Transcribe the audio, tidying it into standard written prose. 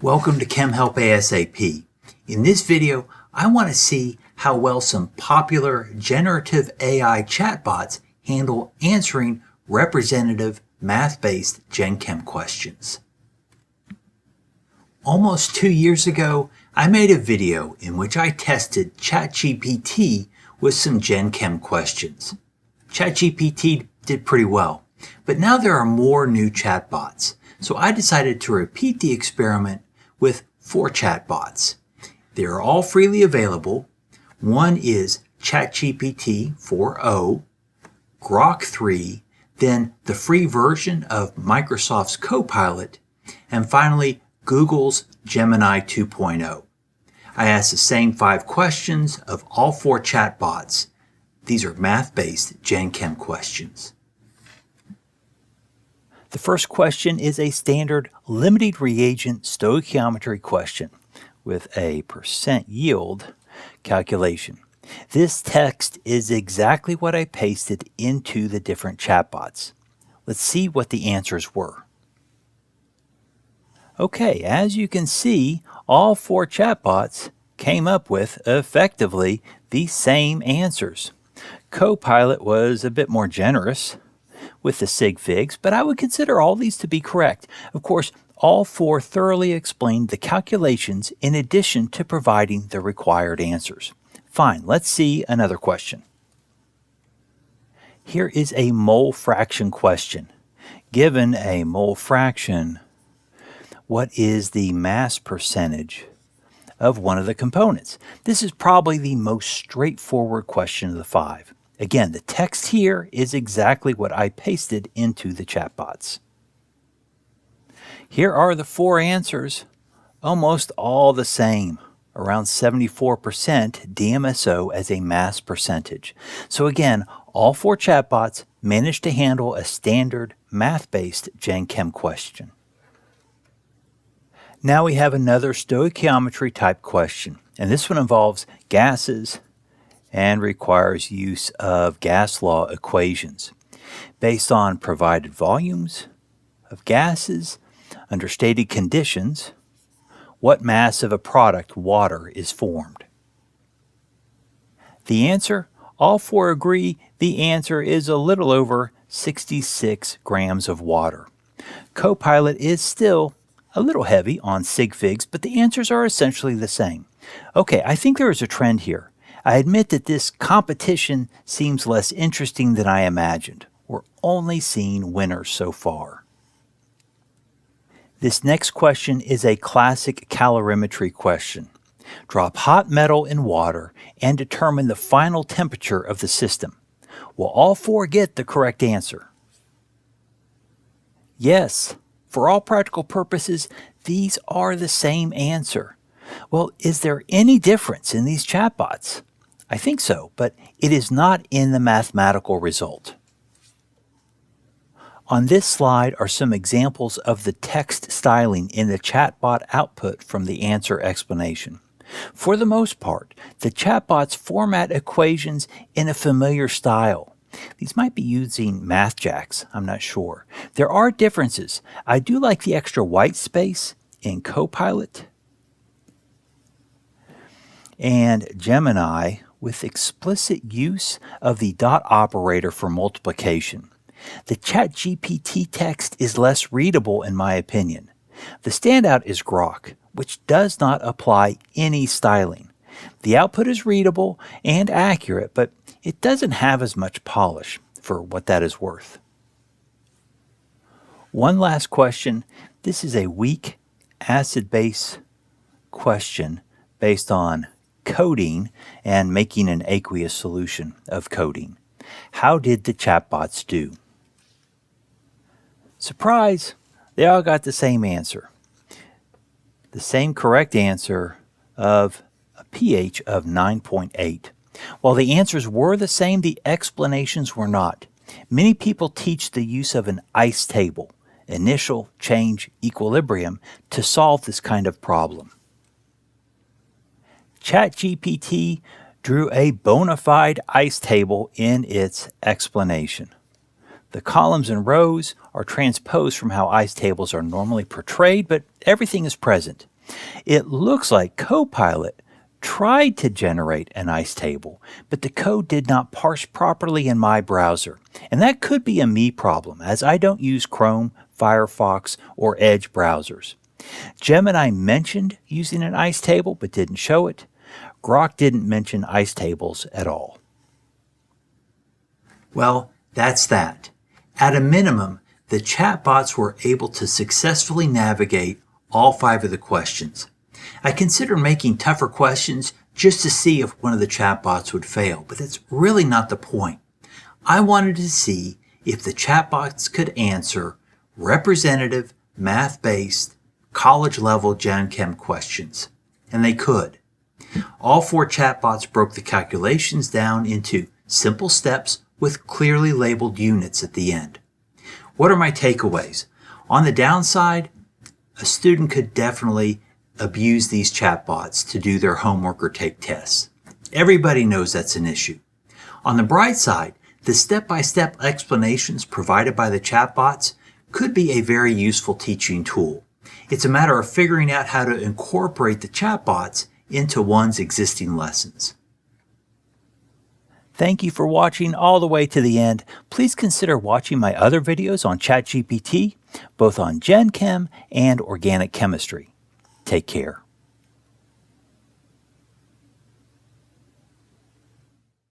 Welcome to Chem Help ASAP. In this video, I want to see how well some popular generative AI chatbots handle answering representative math-based Gen Chem questions. Almost 2 years ago, I made a video in which I tested ChatGPT with some Gen Chem questions. ChatGPT did pretty well, but now there are more new chatbots, so I decided to repeat the experiment with 4 chatbots. They are all freely available. One is ChatGPT 4.0, Grok 3, then the free version of Microsoft's Copilot, and finally Google's Gemini 2.0. I asked the same 5 questions of all 4 chatbots. These are math-based Gen Chem questions. The first question is a standard limited reagent stoichiometry question with a percent yield calculation. This text is exactly what I pasted into the different chatbots. Let's see what the answers were. Okay, as you can see, all 4 chatbots came up with effectively the same answers. Copilot was a bit more generous with the sig figs, but I would consider all these to be correct. Of course, all 4 thoroughly explained the calculations in addition to providing the required answers. Fine, let's see another question. Here is a mole fraction question. Given a mole fraction, what is the mass percentage of one of the components? This is probably the most straightforward question of the 5. Again, the text here is exactly what I pasted into the chatbots. Here are the 4 answers, almost all the same, around 74% DMSO as a mass percentage. So again, all 4 chatbots managed to handle a standard math-based Gen Chem question. Now we have another stoichiometry type question, and this one involves gases and requires use of gas law equations based on provided volumes of gases under stated conditions. What mass of a product, water, is formed? The answer, all 4 agree, the answer is a little over 66 grams of water. Copilot is still a little heavy on sig figs, but the answers are essentially the same. Okay, I think there is a trend here. I admit that this competition seems less interesting than I imagined. We're only seeing winners so far. This next question is a classic calorimetry question. Drop hot metal in water and determine the final temperature of the system. Will all 4 get the correct answer? Yes. For all practical purposes, these are the same answer. Well, is there any difference in these chatbots? I think so, but it is not in the mathematical result. On this slide are some examples of the text styling in the chatbot output from the answer explanation. For the most part, the chatbots format equations in a familiar style. These might be using MathJax, I'm not sure. There are differences. I do like the extra white space in Copilot and Gemini with explicit use of the dot operator for multiplication. The ChatGPT text is less readable in my opinion. The standout is Grok, which does not apply any styling. The output is readable and accurate, but it doesn't have as much polish for what that is worth. One last question. This is a weak acid-base question based on coating and making an aqueous solution of coating. How did the chatbots do? Surprise! They all got the same answer. The same correct answer of a pH of 9.8. While the answers were the same, the explanations were not. Many people teach the use of an ICE table, initial, change, equilibrium, to solve this kind of problem. ChatGPT drew a bona fide ICE table in its explanation. The columns and rows are transposed from how ICE tables are normally portrayed, but everything is present. It looks like Copilot tried to generate an ice table, but the code did not parse properly in my browser. And that could be a me problem, as I don't use Chrome, Firefox, or Edge browsers. Gemini mentioned using an ice table, but didn't show it. Grok didn't mention ice tables at all. Well, that's that. At a minimum, the chatbots were able to successfully navigate all 5 of the questions. I consider making tougher questions just to see if one of the chatbots would fail, but that's really not the point. I wanted to see if the chatbots could answer representative, math-based, college-level Gen Chem questions, and they could. All 4 chatbots broke the calculations down into simple steps with clearly labeled units at the end. What are my takeaways? On the downside, a student could definitely abuse these chatbots to do their homework or take tests. Everybody knows that's an issue. On the bright side, the step-by-step explanations provided by the chatbots could be a very useful teaching tool. It's a matter of figuring out how to incorporate the chatbots into one's existing lessons. Thank you for watching all the way to the end. Please consider watching my other videos on ChatGPT, both on Gen Chem and organic chemistry. Take care.